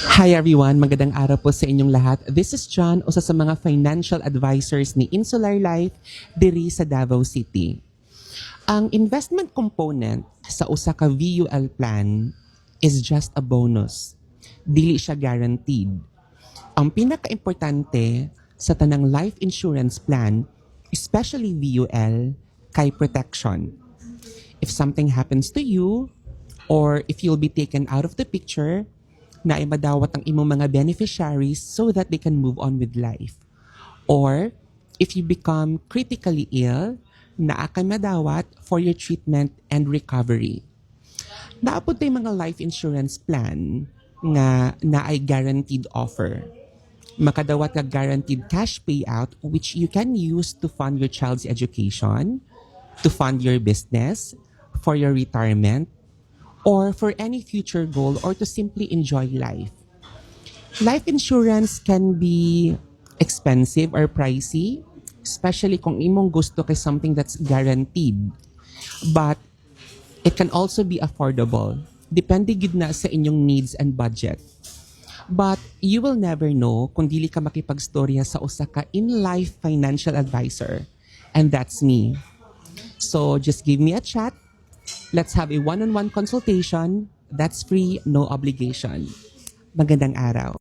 Hi everyone, magandang araw po sa inyong lahat. This is John, usa sa mga financial advisors ni Insular Life diri sa Davao City. Ang investment component sa usa ka VUL plan is just a bonus. Dili siya guaranteed. Ang pinaka-importante sa tanang life insurance plan, especially VUL, kay protection. If something happens to you, or if you'll be taken out of the picture, na ay madawat ang imong mga beneficiaries so that they can move on with life. Or, if you become critically ill, naa kay madawat for your treatment and recovery. Naapod tay mga life insurance plan nga na ay guaranteed offer. Makadawat ka guaranteed cash payout which you can use to fund your child's education, to fund your business, for your retirement, or for any future goal or to simply enjoy life. Life insurance can be expensive or pricey, especially kung imong gusto kay something that's guaranteed. But it can also be affordable. Depende gid na sa inyong needs and budget. But you will never know kung dili ka makipagstorya sa usa ka in-life financial advisor. And that's me. So just give me a chat. Let's have a one-on-one consultation. That's free, no obligation. Magandang araw.